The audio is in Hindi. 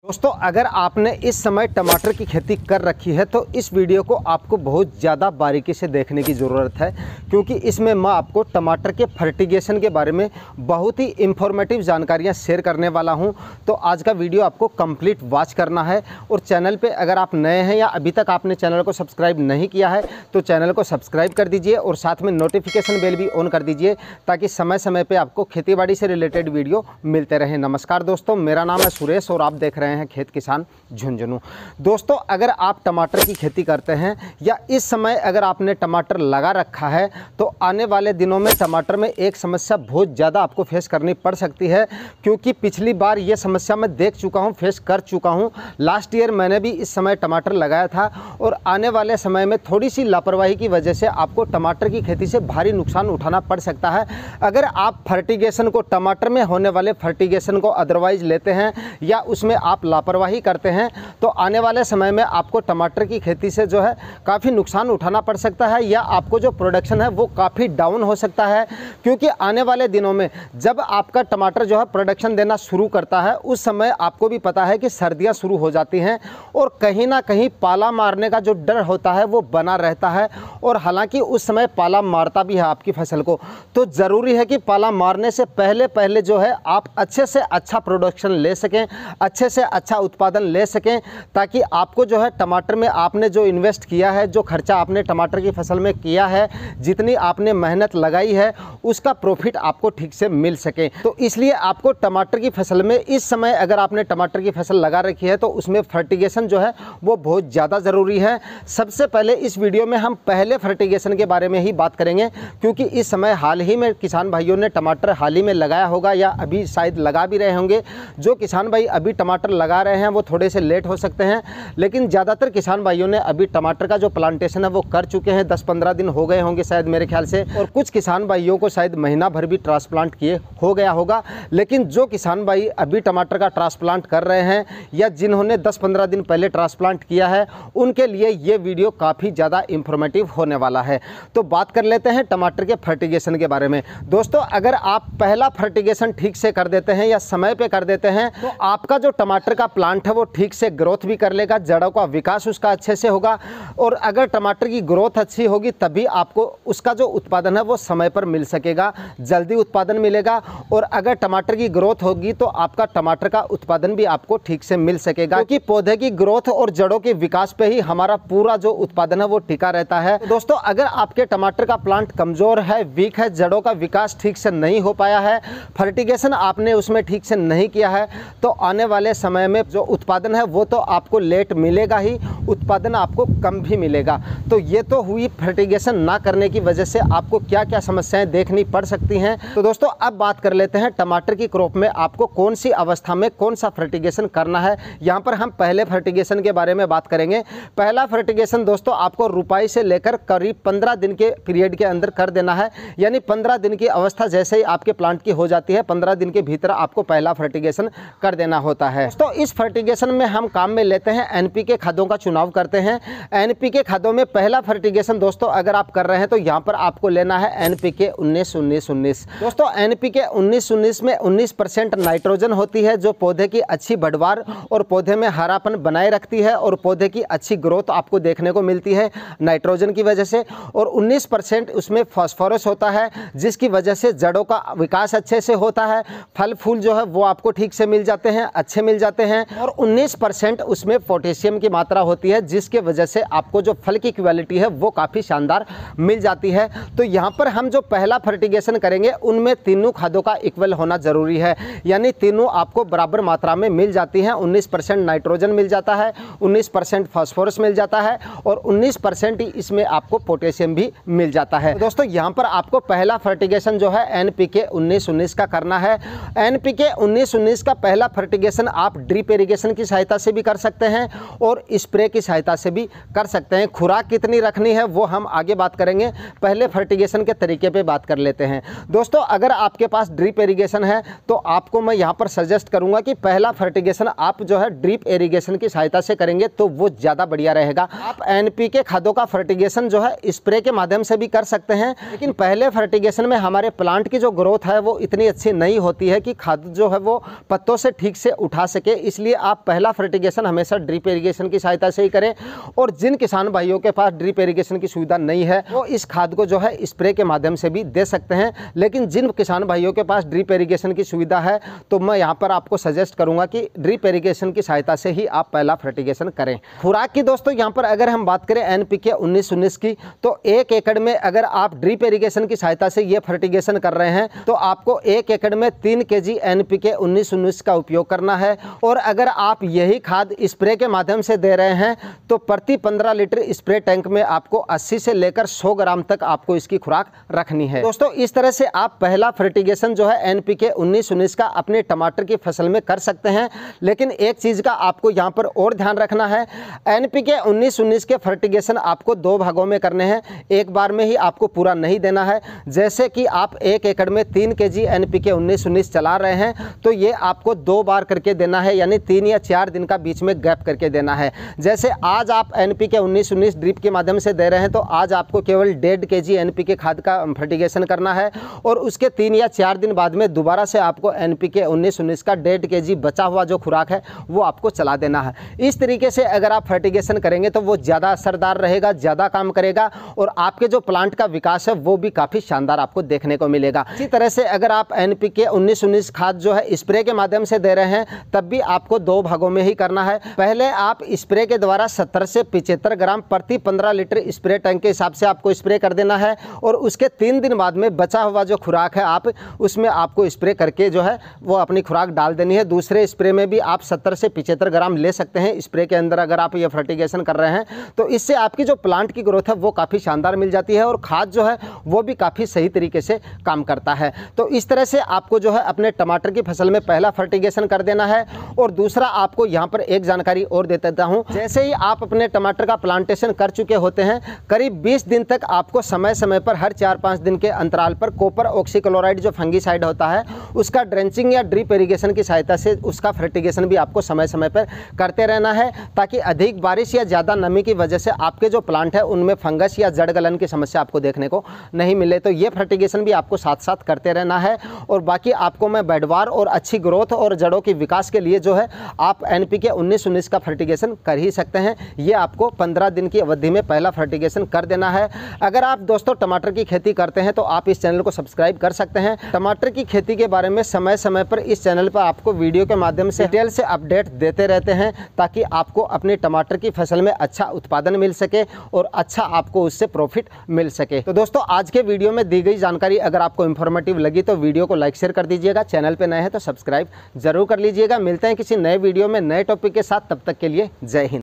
दोस्तों, अगर आपने इस समय टमाटर की खेती कर रखी है तो इस वीडियो को आपको बहुत ज़्यादा बारीकी से देखने की ज़रूरत है, क्योंकि इसमें मैं आपको टमाटर के फर्टिगेशन के बारे में बहुत ही इंफॉर्मेटिव जानकारियां शेयर करने वाला हूं। तो आज का वीडियो आपको कंप्लीट वॉच करना है। और चैनल पे अगर आप नए हैं या अभी तक आपने चैनल को सब्सक्राइब नहीं किया है तो चैनल को सब्सक्राइब कर दीजिए और साथ में नोटिफिकेशन बेल भी ऑन कर दीजिए, ताकि समय समय पर आपको खेतीबाड़ी से रिलेटेड वीडियो मिलते रहें। नमस्कार दोस्तों, मेरा नाम है सुरेश और आप देख रहे हैं खेत किसान झुंझुनू। दोस्तों, अगर आप टमाटर की खेती करते हैं या इस समय अगर आपने टमाटर लगा रखा है तो आने वाले दिनों में टमाटर में एक समस्या बहुत ज़्यादा आपको फेस करनी पड़ सकती है, क्योंकि पिछली बार ये समस्या मैं देख चुका हूँ, फेस कर चुका हूँ। लास्ट ईयर मैंने भी इस समय टमाटर लगाया था और आने वाले समय में थोड़ी सी लापरवाही की वजह से आपको टमाटर की खेती से भारी नुकसान उठाना पड़ सकता है। अगर आप फर्टिगेशन को, टमाटर में होने वाले फर्टिगेशन को अदरवाइज लेते हैं या उसमें आप लापरवाही करते हैं तो आने वाले समय में आपको टमाटर की खेती से जो है काफ़ी नुकसान उठाना पड़ सकता है, या आपको जो प्रोडक्शन है वो काफ़ी डाउन हो सकता है। क्योंकि आने वाले दिनों में जब आपका टमाटर जो है प्रोडक्शन देना शुरू करता है उस समय आपको भी पता है कि सर्दियां शुरू हो जाती हैं और कहीं ना कहीं पाला मारने का जो डर होता है वो बना रहता है। और हालांकि उस समय पाला मारता भी है आपकी फसल को, तो ज़रूरी है कि पाला मारने से पहले जो है आप अच्छे से अच्छा प्रोडक्शन ले सकें, अच्छे से अच्छा उत्पादन ले सकें, ताकि आपको जो है टमाटर में आपने जो इन्वेस्ट किया है, जो खर्चा आपने टमाटर की फसल में किया है, जितनी आपने मेहनत लगाई है उसका प्रॉफिट आपको ठीक से मिल सके। तो इसलिए आपको टमाटर की फसल में इस समय अगर आपने टमाटर की फसल लगा रखी है तो उसमें फर्टिगेशन जो है वो बहुत ज़्यादा ज़रूरी है। सबसे पहले इस वीडियो में हम पहले फर्टिगेशन के बारे में ही बात करेंगे, क्योंकि इस समय हाल ही में किसान भाइयों ने टमाटर हाल ही में लगाया होगा या अभी शायद लगा भी रहे होंगे। जो किसान भाई अभी टमाटर लगा रहे हैं वो थोड़े से लेट हो सकते हैं, लेकिन ज़्यादातर किसान भाइयों ने अभी टमाटर का जो प्लांटेशन है वो कर चुके हैं। 10-15 दिन हो गए होंगे शायद मेरे ख्याल से, और कुछ किसान भाइयों को शायद महीना भर भी ट्रांसप्लांट किए हो गया होगा। लेकिन जो किसान भाई अभी टमाटर का ट्रांसप्लांट कर रहे हैं या जिन्होंने 10-15 दिन पहले ट्रांसप्लांट किया है उनके लिए ये वीडियो काफ़ी ज़्यादा इंफॉर्मेटिव होने वाला है। तो बात कर लेते हैं टमाटर के फर्टिगेशन के बारे में। दोस्तों, अगर आप पहला फर्टिगेशन ठीक से कर देते हैं या समय पे कर देते हैं तो आपका जो टमाटर का प्लांट है वो ठीक से ग्रोथ भी कर लेगा, जड़ों का विकास उसका अच्छे से होगा। और अगर टमाटर की ग्रोथ अच्छी होगी तभी आपको उसका जो उत्पादन है वो समय पर मिल सकेगा, जल्दी उत्पादन मिलेगा। और अगर टमाटर की ग्रोथ होगी तो आपका टमाटर का उत्पादन भी आपको ठीक से मिल सकेगा, क्योंकि पौधे की ग्रोथ और जड़ों के विकास पे ही हमारा पूरा जो उत्पादन है वो टिका रहता है। दोस्तों, अगर आपके टमाटर का प्लांट कमजोर है, वीक है, जड़ों का विकास ठीक से नहीं हो पाया है, फर्टिगेशन आपने उसमें ठीक से नहीं किया है, तो आने वाले समय में जो उत्पादन है वो तो आपको लेट मिलेगा ही, उत्पादन आपको कम भी मिलेगा। तो ये तो हुई फर्टिगेशन ना करने की वजह से आपको क्या क्या समस्याएं देखनी पड़ सकती हैं। तो दोस्तों, अब बात कर लेते हैं टमाटर की क्रॉप में आपको कौन सी अवस्था में कौन सा फर्टिगेशन करना है। यहाँ पर हम पहले फर्टिगेशन के बारे में बात करेंगे। पहला फर्टिगेशन दोस्तों आपको रुपाई से लेकर करीब 15 दिन के पीरियड के अंदर कर देना है, यानी 15 दिन की अवस्था जैसे ही आपके प्लांट की हो जाती है 15 दिन के भीतर आपको पहला फर्टिगेशन कर देना होता है। तो इस फर्टिगेशन में हम काम में लेते हैं एनपीके खादों का चुनाव करते हैं। एनपीके खादों में पहला फर्टिगेशन दोस्तों अगर आप कर रहे हैं तो यहाँ पर आपको लेना है एनपीके 19-19-19। दोस्तों, एनपीके 19-19 में 19% नाइट्रोजन होती है, जो पौधे की अच्छी बढ़वार और पौधे में हरापन बनाए रखती है और पौधे की अच्छी ग्रोथ आपको देखने को मिलती है नाइट्रोजन की वजह से। और 19% उसमें फास्फोरस होता है, जिसकी वजह से जड़ों का विकास अच्छे से होता है, फल फूल जो है वो आपको ठीक से मिल जाते हैं, अच्छे मिल जाते हैं। और 19% उसमें पोटेशियम की मात्रा होती है, जिसके वजह से आपको जो फल की क्वालिटी है वो काफ़ी शानदार मिल जाती है। तो यहाँ पर हम जो पहला फर्टिगेशन करेंगे उनमें तीनों खादों का इक्वल होना ज़रूरी है, यानी तीनों आपको बराबर मात्रा में मिल जाती हैं। 19% नाइट्रोजन मिल जाता है, 19% फास्फोरस मिल जाता है और 19% ही इसमें आपको पोटेशियम भी मिल जाता है। तो दोस्तों, यहाँ पर आपको पहला फर्टिगेशन जो है एनपीके 19-19 का करना है। एनपीके 19-19 का पहला फर्टिगेशन आप ड्रिप इरिगेशन की सहायता से भी कर सकते हैं और स्प्रे की सहायता से भी कर सकते हैं। खुराक कितनी रखनी है वो हम आगे बात करेंगे, पहले फर्टिगेशन के तरीके पे बात कर लेते हैं। दोस्तों, अगर आपके पास ड्रिप इरिगेशन है तो आपको मैं यहाँ पर सजेस्ट करूँगा कि पहला फर्टिगेशन आप जो है ड्रिप इरिगेशन की सहायता से करेंगे तो वो ज़्यादा बढ़िया रहेगा। आप NPK खादों का फर्टिगेशन जो है स्प्रे के माध्यम से भी कर सकते हैं, लेकिन पहले फर्टिगेशन में हमारे प्लांट की जो ग्रोथ है वो इतनी अच्छी नहीं होती है कि खाद जो है वो पत्तों से ठीक से उठा सके, इसलिए आप पहला फर्टिगेशन हमेशा ड्रिप इरिगेशन की सहायता से ही करें। और जिन किसान भाइयों के पास ड्रिप इरिगेशन की सुविधा नहीं है वो इस खाद को जो है स्प्रे के माध्यम से भी दे सकते हैं, लेकिन जिन किसान भाइयों के पास ड्रिप इरिगेशन की सुविधा है तो मैं यहाँ पर आपको सजेस्ट करूँगा कि ड्रिप इरिगेशन की सहायता से ही आप पहला फर्टिगेशन करें। खुराक की दोस्तों यहाँ पर अगर हम बात करें NPK 19-19 की, तो 1 एकड़ में अगर आप ड्रिप इरिगेशन की सहायता से ये फर्टिगेशन कर रहे हैं तो आपको 1 एकड़ में 3 kg NPK 19-19 का उपयोग करना है। और अगर आप यही खाद स्प्रे के माध्यम से दे रहे हैं तो प्रति 15 लीटर स्प्रे टैंक में आपको 80 से लेकर 100 ग्राम तक आपको इसकी खुराक रखनी है। दोस्तों, इस तरह से आप पहला फर्टिगेशन जो है NPK 19-19 का अपने टमाटर की फसल में कर सकते हैं। लेकिन एक चीज़ का आपको यहाँ पर और ध्यान रखना है, NPK 19-19 के फर्टिगेशन आपको 2 भागों में करने हैं, एक बार में ही आपको पूरा नहीं देना है। जैसे कि आप 1 एकड़ में 3 kg NPK 19-19 चला रहे हैं तो ये आपको 2 बार करके देना है, यानी 3 या 4 दिन का बीच में गैप करके देना है। जैसे आज आप NPK 19-19 ड्रिप के माध्यम से दे रहे हैं तो आज आपको केवल 1.5 kg NPK खाद का फर्टिगेशन करना है और उसके 3 या 4 दिन बाद में दोबारा से आपको NPK 19-19 का 1.5 kg बचा हुआ जो खुराक है वो आपको चला देना है। इस तरीके से अगर आप फर्टिगेशन करेंगे तो वो ज़्यादा असरदार रहेगा, ज़्यादा काम करेगा और आपके जो प्लांट का विकास है वो भी काफ़ी शानदार आपको देखने को मिलेगा। इसी तरह से अगर आप NPK 19-19 खाद जो है स्प्रे के माध्यम से दे रहे हैं तब भी आपको 2 भागों में ही करना है। पहले आप स्प्रे के द्वारा 70 से 75 ग्राम प्रति 15 लीटर स्प्रे टैंक के हिसाब से आपको स्प्रे कर देना है और उसके 3 दिन बाद में बचा हुआ जो खुराक है आप उसमें आपको स्प्रे करके जो है वो अपनी खुराक डाल देनी है। दूसरे स्प्रे में भी आप 70 से 75 ग्राम ले सकते हैं स्प्रे के अंदर अगर आप ये फर्टिगेशन कर रहे हैं तो इससे आपकी जो प्लांट की ग्रोथ है वो काफ़ी शानदार मिल जाती है और खाद जो है वो भी काफ़ी सही तरीके से काम करता है। तो इस तरह से आपको जो है अपने टमाटर की फसल में पहला फर्टिगेशन कर देना है। और दूसरा आपको यहाँ पर एक जानकारी और दे देता हूँ, जैसे ही आप अपने टमाटर का प्लांटेशन कर चुके होते हैं करीब 20 दिन तक आपको समय समय पर हर 4-5 दिन के अंतराल पर कॉपर ऑक्सीक्लोराइड जो फंगीसाइड होता है उसका ड्रेंचिंग या ड्रिप इरिगेशन की सहायता से उसका फर्टिगेशन भी आपको समय समय पर करते रहना है, ताकि अधिक बारिश या ज़्यादा नमी की वजह से आपके जो प्लांट है उनमें फंगस या जड़ गलन की समस्या आपको देखने को नहीं मिले। तो ये फर्टिगेशन भी आपको साथ साथ करते रहना है। और बाकी आपको मैं पैदावार और अच्छी ग्रोथ और जड़ों के विकास के लिए जो है आप NPK 19-19 का फर्टिगेशन कर ही सकते हैं। ये आपको 15 दिन की अवधि में पहला फर्टिगेशन कर देना है। अगर आप दोस्तों टमाटर की खेती करते हैं तो आप इस चैनल को सब्सक्राइब कर सकते हैं। टमाटर की खेती के बारे में समय समय पर इस चैनल पर आपको वीडियो के माध्यम से डिटेल से अपडेट देते रहते हैं, ताकि आपको अपने टमाटर की फसल में अच्छा उत्पादन मिल सके और अच्छा आपको उससे प्रॉफिट मिल सके। तो दोस्तों, आज के वीडियो में दी गई जानकारी अगर आपको इन्फॉर्मेटिव लगी तो वीडियो को लाइक शेयर कर दीजिएगा। चैनल पे नए हैं तो सब्सक्राइब जरूर कर लीजिएगा। मिलते हैं किसी नए वीडियो में नए टॉपिक के साथ, तब तक के लिए जय हिंद।